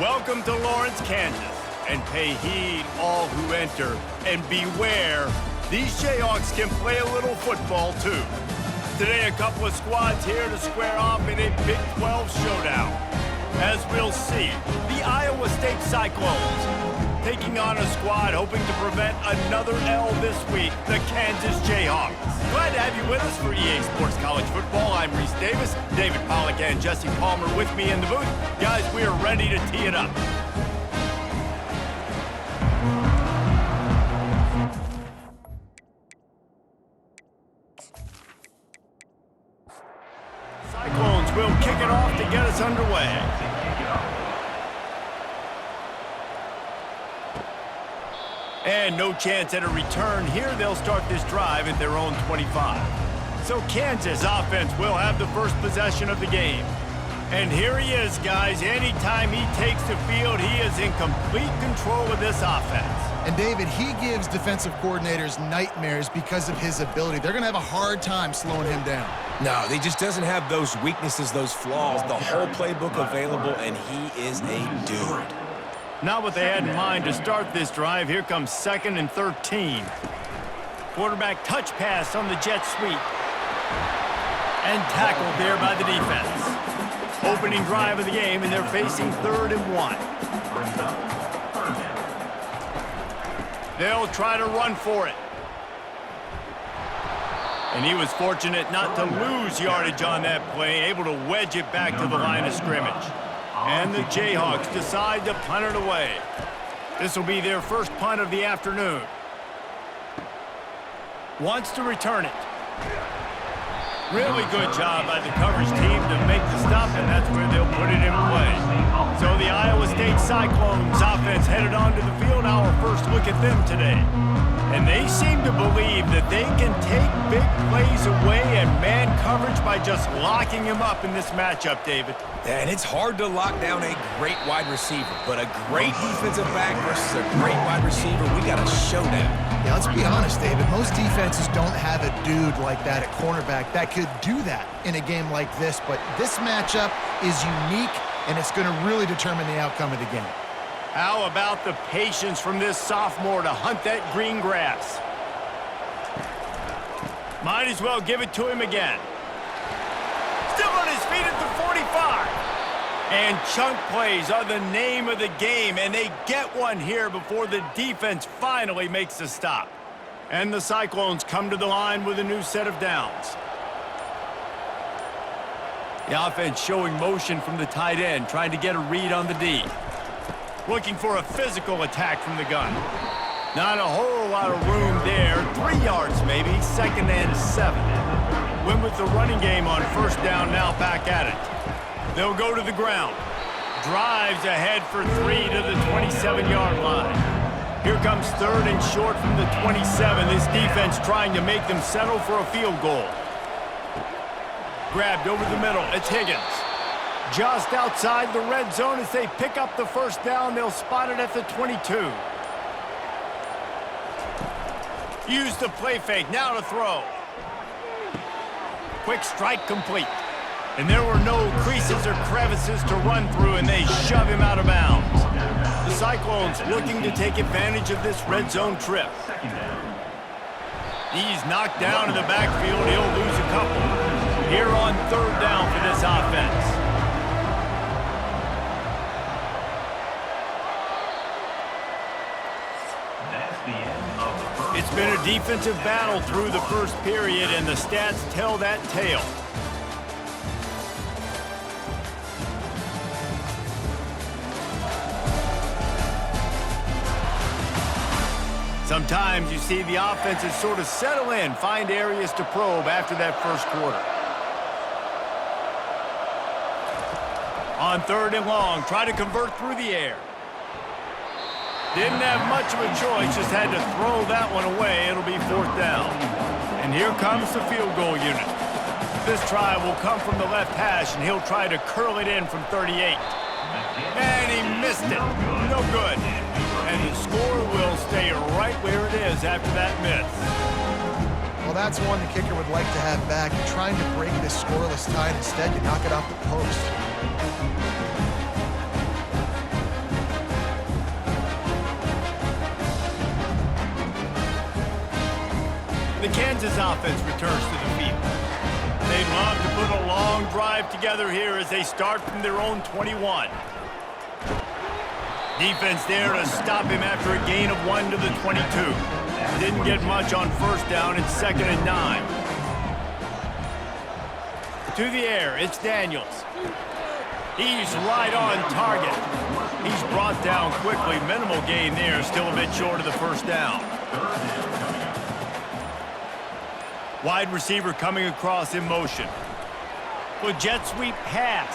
Welcome to Lawrence, Kansas, and pay heed all who enter, and beware, these Jayhawks can play a little football too. Today, a couple of squads here to square off in a Big 12 showdown. As we'll see, the Iowa State Cyclones taking on a squad hoping to prevent another L this week, the Kansas Jayhawks. Glad to have you with us for EA Sports College Football. I'm Reese Davis, David Pollack and Jesse Palmer with me in the booth. Guys, we are ready to tee it up. Cyclones will kick it off to get us underway. And no chance at a return here. They'll start this drive at their own 25. So Kansas offense will have the first possession of the game. And here he is, guys. Anytime he takes the field, he is in complete control of this offense. And David, he gives defensive coordinators nightmares because of his ability. They're going to have a hard time slowing him down. No, he just doesn't have those weaknesses, those flaws, the whole playbook available, and he is a dude. Not what they had in mind to start this drive. Here comes 2nd and 13. Quarterback touch pass on the jet sweep. And tackled there by the defense. Opening drive of the game, and they're facing 3rd and 1. They'll try to run for it. And he was fortunate not to lose yardage on that play, able to wedge it back to the line of scrimmage. And the Jayhawks decide to punt it away. This will be their first punt of the afternoon. Wants to return it. Really good job by the coverage team to make the stop, and that's where they'll put it in play. So the Iowa State Cyclones offense headed onto the field. Our first look at them today. And they seem to believe that they can take big plays away and man coverage by just locking him up in this matchup, David. And it's hard to lock down a great wide receiver, but a great defensive back versus a great wide receiver, we got a showdown. Yeah, let's be honest, David. Most defenses don't have a dude like that at cornerback that could do that in a game like this, but this matchup is unique, and it's going to really determine the outcome of the game. How about the patience from this sophomore to hunt that green grass? Might as well give it to him again. Still on his feet at the 45. And chunk plays are the name of the game, and they get one here before the defense finally makes the stop. And the Cyclones come to the line with a new set of downs. The offense showing motion from the tight end, trying to get a read on the D. Looking for a physical attack from the gun. Not a whole lot of room there. 3 yards maybe, 2nd and 7. Went with the running game on 1st down, now back at it. They'll go to the ground. Drives ahead for 3 to the 27-yard line. Here comes 3rd and short from the 27. This defense trying to make them settle for a field goal. Grabbed over the middle. It's Higgins. Just outside the red zone as they pick up the 1st down. They'll spot it at the 22. Use the play fake. Now to throw. Quick strike complete. And there were no creases or crevices to run through, and they shove him out of bounds. The Cyclones looking to take advantage of this red zone trip. He's knocked down in the backfield. He'll lose a couple. Here on 3rd down for this offense. It's been a defensive battle through the first period, and the stats tell that tale. Sometimes you see the offenses sort of settle in, find areas to probe after that first quarter. On 3rd and long, try to convert through the air. Didn't have much of a choice, just had to throw that one away. It'll be 4th down. And here comes the field goal unit. This try will come from the left hash, and he'll try to curl it in from 38. And he missed it. No good. And the score will stay right where it is after that miss. Well, that's one the kicker would like to have back. You're trying to break this scoreless tie, and instead you knock it off the post. The Kansas offense returns to the field. They'd love to put a long drive together here as they start from their own 21. Defense there to stop him after a gain of 1 to the 22. Didn't get much on first down. It's 2nd and 9. To the air, it's Daniels. He's right on target. He's brought down quickly. Minimal gain there, still a bit short of the first down. Wide receiver coming across in motion. With jet sweep pass.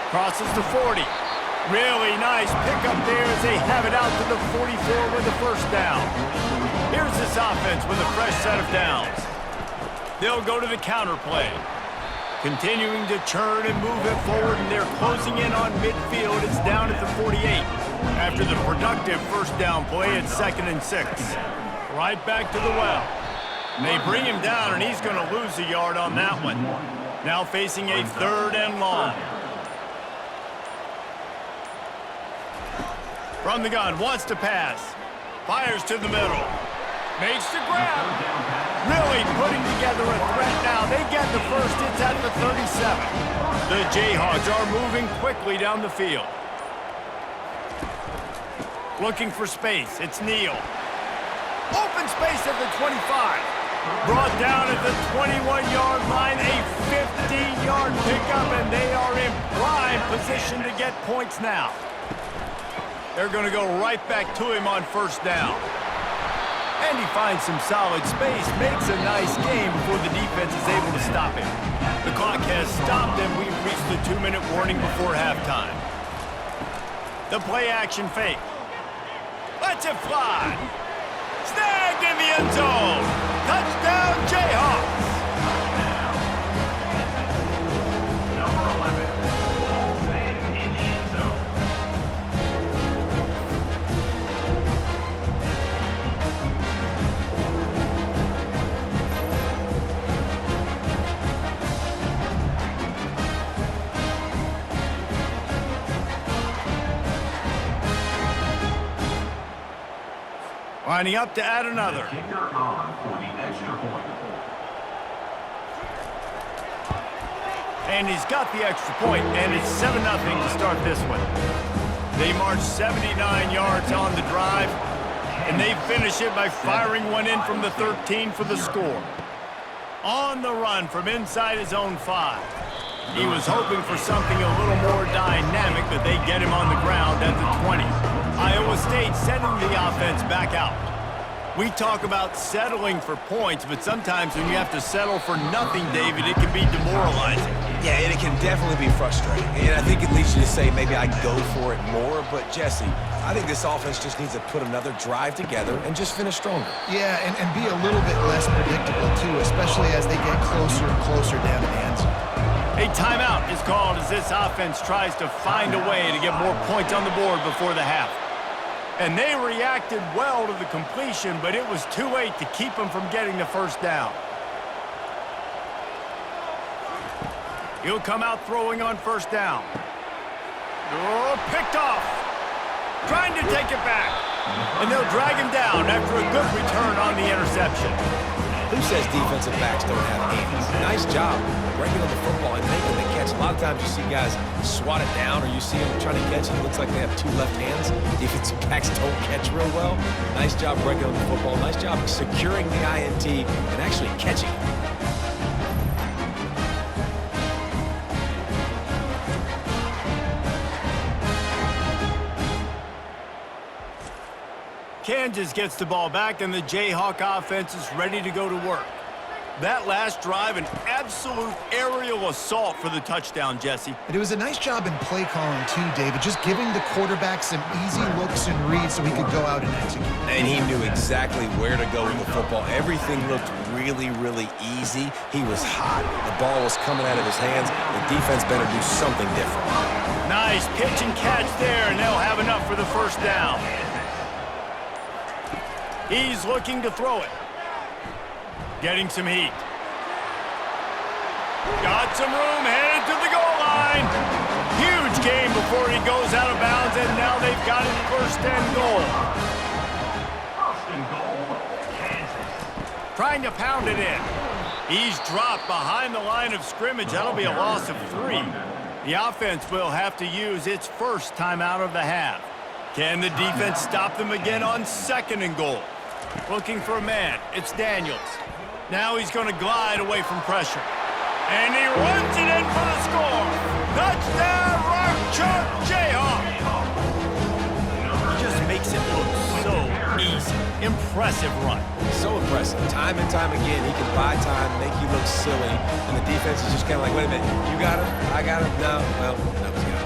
Crosses the 40. Really nice pickup there as they have it out to the 44 with the first down. Here's this offense with a fresh set of downs. They'll go to the counter play. Continuing to churn and move it forward, and they're closing in on midfield. It's down at the 48. After the productive first down play, it's 2nd and 6. Right back to the well. And they bring him down, and he's going to lose a yard on that one. Now facing a 3rd and long. From the gun, wants to pass. Fires to the middle. Makes the grab. Really putting together a threat now. They get the first. It's at the 37. The Jayhawks are moving quickly down the field. Looking for space. It's Neal. Open space at the 25. Brought down at the 21-yard line. A 15-yard pickup, and they are in prime position to get points now. They're going to go right back to him on first down. And he finds some solid space, makes a nice game before the defense is able to stop him. The clock has stopped, and we've reached the 2-minute warning before halftime. The play-action fake. Lets it fly. Snagged in the end zone. Touchdown, Jayhawks. Lining up to add another. And he's got the extra point, and it's 7-0 to start this one. They march 79 yards on the drive, and they finish it by firing one in from the 13 for the score. On the run from inside his own 5. He was hoping for something a little more dynamic, but they get him on the ground at the 20. Iowa State sending the offense back out. We talk about settling for points, but sometimes when you have to settle for nothing, David, it can be demoralizing. Yeah, and it can definitely be frustrating. And I think it leads you to say maybe I go for it more. But, Jesse, I think this offense just needs to put another drive together and just finish stronger. Yeah, and be a little bit less predictable, too, especially as they get closer and closer down to the end zone. A timeout is called as this offense tries to find a way to get more points on the board before the half. And they reacted well to the completion, but it was too late to keep them from getting the first down. He'll come out throwing on first down. Oh, picked off. Trying to take it back. And they'll drag him down after a good return on the interception. Who says defensive backs don't have hands? Nice job breaking on the football and making the catch. A lot of times you see guys swat it down, or you see them trying to catch it. It looks like they have 2 left hands. Defensive backs don't catch real well. Nice job breaking on the football. Nice job securing the INT and actually catching it. Kansas gets the ball back, and the Jayhawk offense is ready to go to work. That last drive, an absolute aerial assault for the touchdown, Jesse. And it was a nice job in play calling, too, David, just giving the quarterback some easy looks and reads so he could go out and execute. And he knew exactly where to go with the football. Everything looked really, really easy. He was hot. The ball was coming out of his hands. The defense better do something different. Nice pitch and catch there, and they'll have enough for the first down. He's looking to throw it. Getting some heat. Got some room, headed to the goal line. Huge game before he goes out of bounds, and now they've got it 1st and goal. 1st and goal, Kansas. trying to pound it in. He's dropped behind the line of scrimmage. That'll be a loss of 3. The offense will have to use its first timeout of the half. Can the defense stop them again on 2nd and goal? Looking for a man. It's Daniels. Now he's going to glide away from pressure. And he runs it in for the score. Touchdown, Rock Chalk Jayhawk. He just makes it look so easy. Impressive run. So impressive. Time and time again, he can buy time, make you look silly, and the defense is just kind of like, wait a minute, you got it? I got it? No. Well, no, he's got it.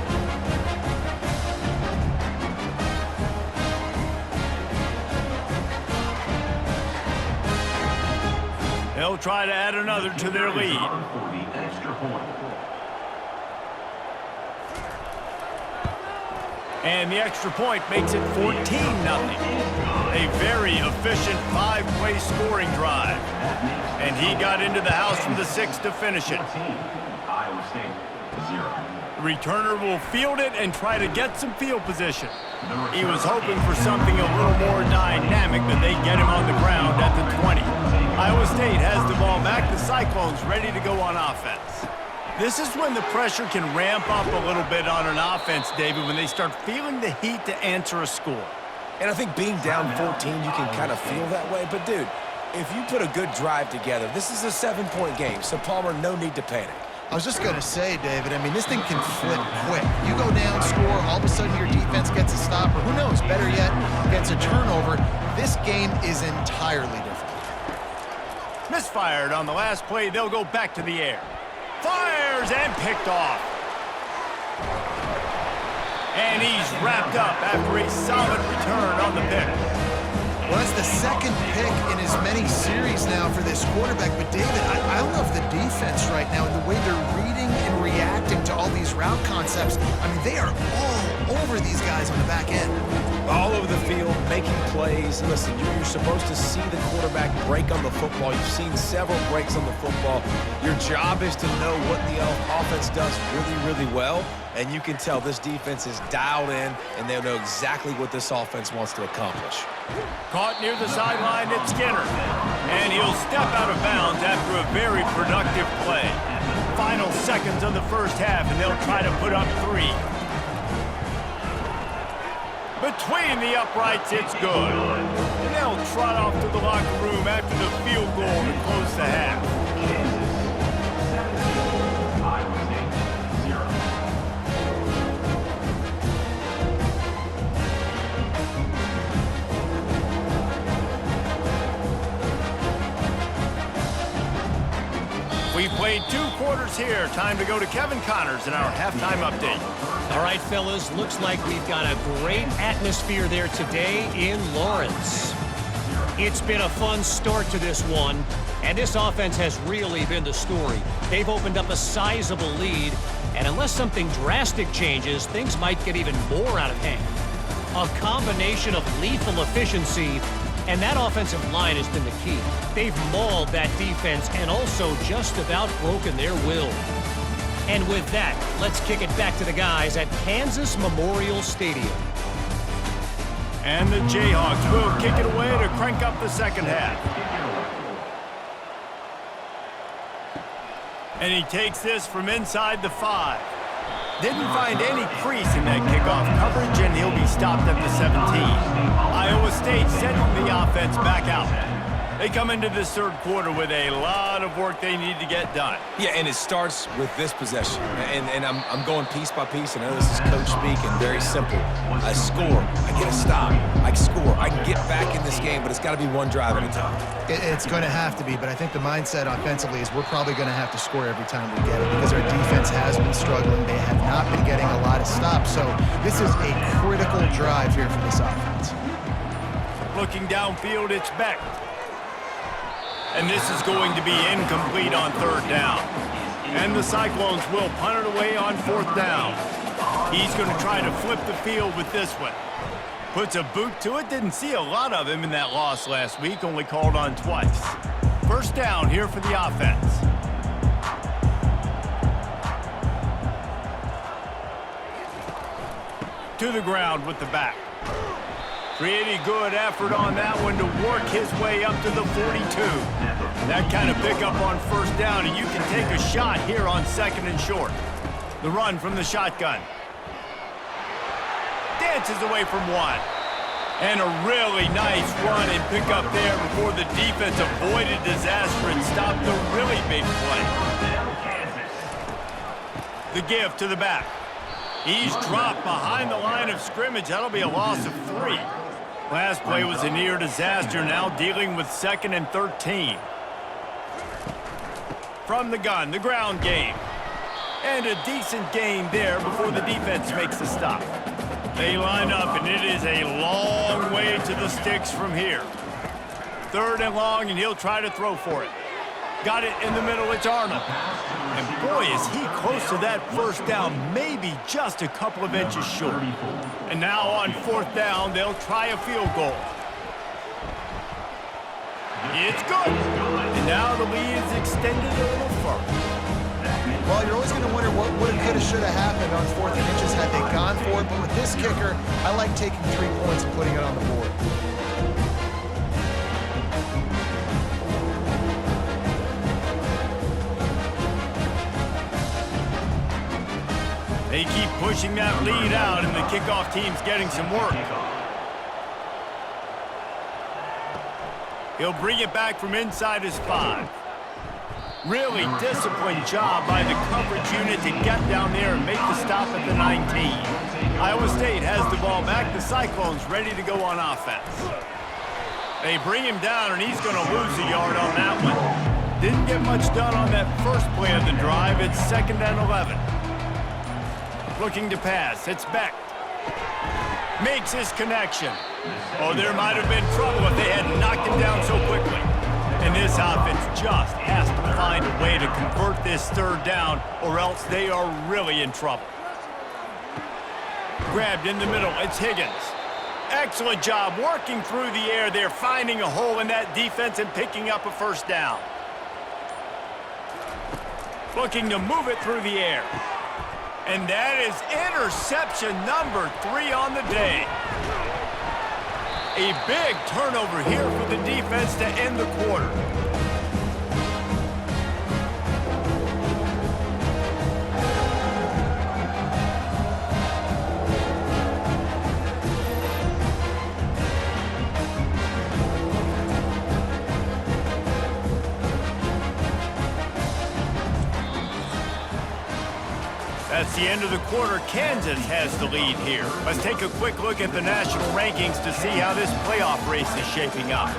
They'll try to add another to their lead. And the extra point makes it 14-0. A very efficient 5-play scoring drive. And he got into the house from the 6 to finish it. The returner will field it and try to get some field position. He was hoping for something a little more dynamic, but they get him on the ground at the 20. Iowa State has the ball back. The Cyclones ready to go on offense. This is when the pressure can ramp up a little bit on an offense, David, when they start feeling the heat to answer a score. And I think being down 14, you can kind of feel that way. But, dude, if you put a good drive together, this is a 7-point game, so, Palmer, no need to panic. I was just going to say, David, I mean, this thing can flip quick. You go down, score, all of a sudden your defense gets a stop, or who knows, better yet, gets a turnover. This game is entirely different. Misfired on the last play. They'll go back to the air. Fires and picked off. And he's wrapped up after a solid return on the pick. Well, that's the 2nd pick in as many series now for this quarterback. But, David, I love the defense right now and the way they're reading and reacting to all these route concepts. I mean, they are all over these guys on the back end. All over the field, making plays. Listen, you're supposed to see the quarterback break on the football. You've seen several breaks on the football. Your job is to know what the offense does really, really well. And you can tell this defense is dialed in, and they'll know exactly what this offense wants to accomplish. Caught near the sideline, it's Skinner. And he'll step out of bounds after a very productive play. Final seconds of the first half, and they'll try to put up 3. Between the uprights, it's good. And they'll trot off to the locker room after the field goal to close the half. We've played 2 quarters here. Time to go to Kevin Connors in our halftime update. All right, fellas, looks like we've got a great atmosphere there today in Lawrence. It's been a fun start to this one, and this offense has really been the story. They've opened up a sizable lead, and unless something drastic changes, things might get even more out of hand. A combination of lethal efficiency, and that offensive line has been the key. They've mauled that defense and also just about broken their will. And with that, let's kick it back to the guys at Kansas Memorial Stadium. And the Jayhawks will kick it away to crank up the second half. And he takes this from inside the 5. Didn't find any crease in that kickoff coverage, and he'll be stopped at the 17. Iowa State sending the offense back out. They come into this third quarter with a lot of work they need to get done. Yeah, and it starts with this possession. And I'm going piece by piece. I know this is coach speak and very simple. I score. I get a stop. I score. I can get back in this game, but it's got to be one drive at a time. It's going to have to be, but I think the mindset offensively is we're probably going to have to score every time we get it because our defense has been struggling. They have not been getting a lot of stops. So this is a critical drive here for this offense. Looking downfield, it's Beck. And this is going to be incomplete on 3rd down. And the Cyclones will punt it away on 4th down. He's going to try to flip the field with this one. Puts a boot to it. Didn't see a lot of him in that loss last week. Only called on twice. 1st down here for the offense. To the ground with the back. Pretty good effort on that one to work his way up to the 42. That kind of pickup on first down, and you can take a shot here on 2nd and short. The run from the shotgun. Dances away from one. And a really nice run and pickup there before the defense avoided disaster and stopped the really big play. The give to the back. He's dropped behind the line of scrimmage. That'll be a loss of 3. Last play was a near disaster, now dealing with 2nd and 13. From the gun, the ground game. And a decent gain there before the defense makes the stop. They line up, and it is a long way to the sticks from here. 3rd and long, and he'll try to throw for it. Got it in the middle, it's Arnold. And boy, is he close to that first down, maybe just a couple of inches short. And now on 4th down, they'll try a field goal. It's good. And now the lead is extended a little further. Well, you're always going to wonder what would have, could have, should have happened on 4th and inches had they gone for it. But with this kicker, I like taking 3 points and putting it on the board. They keep pushing that lead out, and the kickoff team's getting some work. He'll bring it back from inside his 5. Really disciplined job by the coverage unit to get down there and make the stop at the 19. Iowa State has the ball back. The Cyclones ready to go on offense. They bring him down, and he's going to lose a yard on that one. Didn't get much done on that first play of the drive. It's 2nd and 11. Looking to pass. It's Beck. Makes his connection. Oh, there might have been trouble if they had knocked him down so quickly. And this offense just has to find a way to convert this 3rd down, or else they are really in trouble. Grabbed in the middle. It's Higgins. Excellent job working through the air there, finding a hole in that defense and picking up a first down. Looking to move it through the air. And that is interception number 3 on the day. A big turnover here for the defense to end the quarter. That's the end of the quarter. Kansas has the lead here. Let's take a quick look at the national rankings to see how this playoff race is shaping up.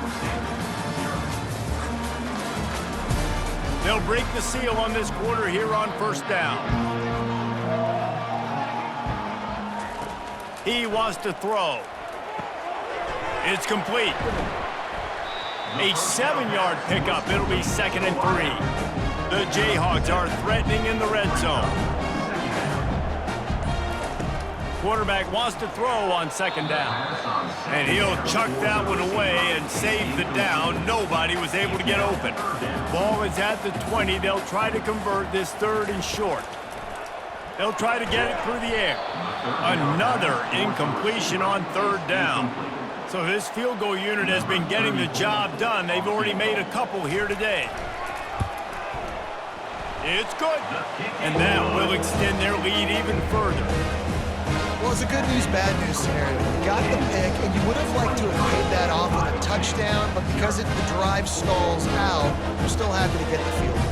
They'll break the seal on this quarter here on 1st down. He wants to throw. It's complete. A 7-yard pickup. It'll be 2nd and 3. The Jayhawks are threatening in the red zone. Quarterback wants to throw on 2nd down. And he'll chuck that one away and save the down. Nobody was able to get open. Ball is at the 20. They'll try to convert this 3rd and short. They'll try to get it through the air. Another incompletion on 3rd down. So this field goal unit has been getting the job done. They've already made a couple here today. It's good. And that will extend their lead even further. Well, it's a good news, bad news scenario. You got the pick, and you would have liked to have paid that off with a touchdown, but because the drive stalls out, you're still happy to get the field goal.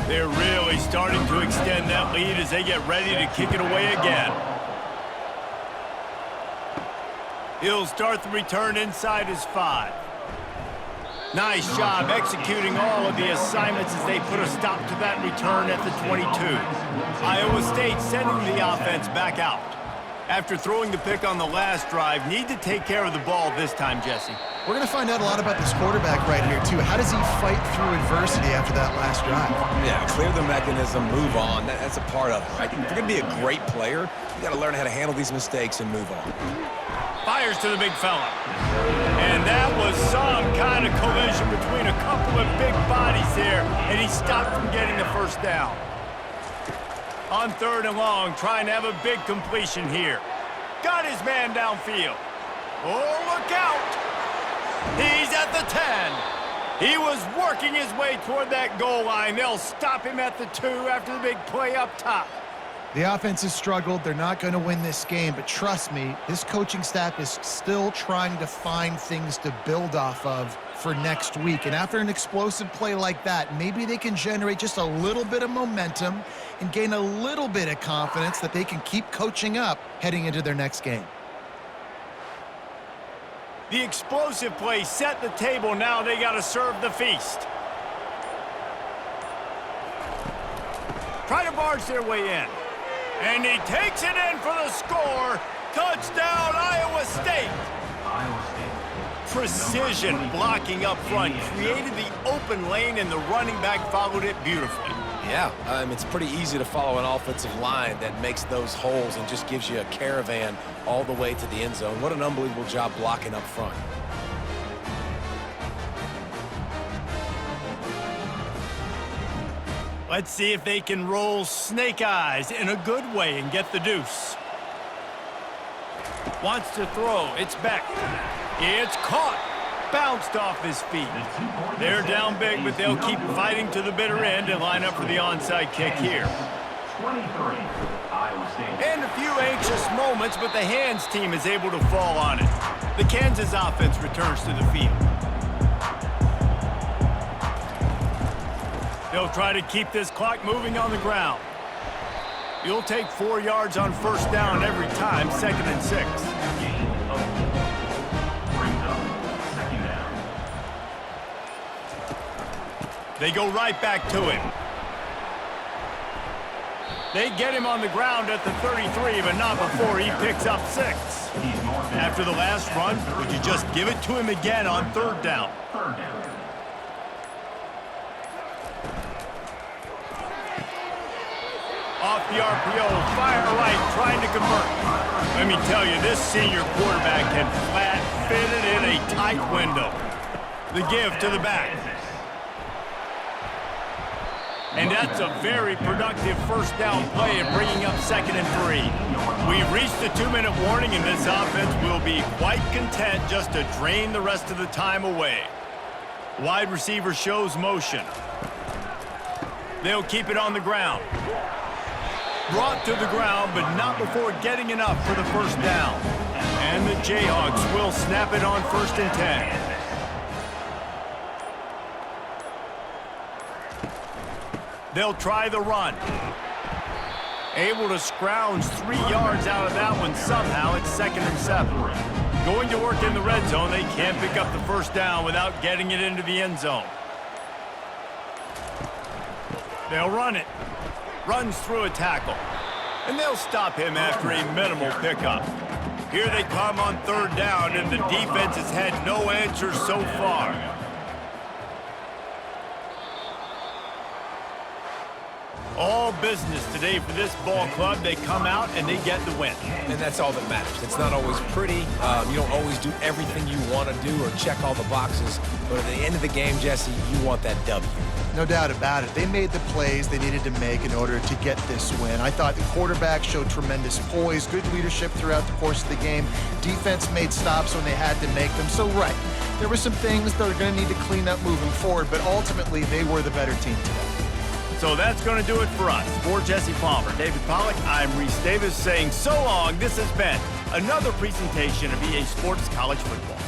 They're really starting to extend that lead as they get ready to kick it away again. He'll start the return inside his 5. Nice job executing all of the assignments as they put a stop to that return at the 22. Iowa State sending the offense back out. After throwing the pick on the last drive, need to take care of the ball this time, Jesse. We're going to find out a lot about this quarterback right here, too. How does he fight through adversity after that last drive? Yeah, clear the mechanism, move on. That's a part of it, right? If you're going to be a great player, you got to learn how to handle these mistakes and move on. Fires to the big fella. And that was some kind of collision between a couple of big bodies there, and he stopped from getting the first down. On 3rd and long, trying to have a big completion here. Got his man downfield. Oh, look out! He's at the 10. He was working his way toward that goal line. They'll stop him at the 2 after the big play up top. The offense has struggled. They're not going to win this game, but trust me, this coaching staff is still trying to find things to build off of for next week. And after an explosive play like that, maybe they can generate just a little bit of momentum and gain a little bit of confidence that they can keep coaching up heading into their next game. The explosive play set the table. Now they got to serve the feast. Try to barge their way in. And he takes it in for the score. Touchdown, Iowa State. Precision blocking up front created the open lane, and the running back followed it beautifully. Yeah, it's pretty easy to follow an offensive line that makes those holes and just gives you a caravan all the way to the end zone. What an unbelievable job blocking up front. Let's see if they can roll snake eyes in a good way and get the deuce. Wants to throw. It's Beck. It's caught. Bounced off his feet. They're down big, but they'll keep fighting to the bitter end and line up for the onside kick here. And a few anxious moments, but the hands team is able to fall on it. The Kansas offense returns to the field. They'll try to keep this clock moving on the ground. You'll take 4 yards on first down every time, 2nd and 6. They go right back to him. They get him on the ground at the 33, but not before he picks up 6. After the last run, would you just give it to him again on 3rd down? Off the RPO, fire right, trying to convert. Let me tell you, this senior quarterback can flat fit it in a tight window. The give to the back. And that's a very productive first down play and bringing up 2nd and 3. We've reached the 2-minute warning, and this offense will be quite content just to drain the rest of the time away. Wide receiver shows motion. They'll keep it on the ground. Brought to the ground, but not before getting enough for the first down. And the Jayhawks will snap it on 1st and 10. They'll try the run. Able to scrounge 3 yards out of that one somehow. It's 2nd and 7. Going to work in the red zone. They can't pick up the first down without getting it into the end zone. They'll run it. Runs through a tackle. And they'll stop him after a minimal pickup. Here they come on 3rd down, and the defense has had no answers so far. All business today for this ball club. They come out and they get the win. And that's all that matters. It's not always pretty. You don't always do everything you want to do or check all the boxes. But at the end of the game, Jesse, you want that W. No doubt about it. They made the plays they needed to make in order to get this win. I thought the quarterback showed tremendous poise, good leadership throughout the course of the game. Defense made stops when they had to make them. So, right, there were some things that are going to need to clean up moving forward, but ultimately they were the better team today. So that's going to do it for us. For Jesse Palmer, David Pollack, I'm Reese Davis saying so long. This has been another presentation of EA Sports College Football.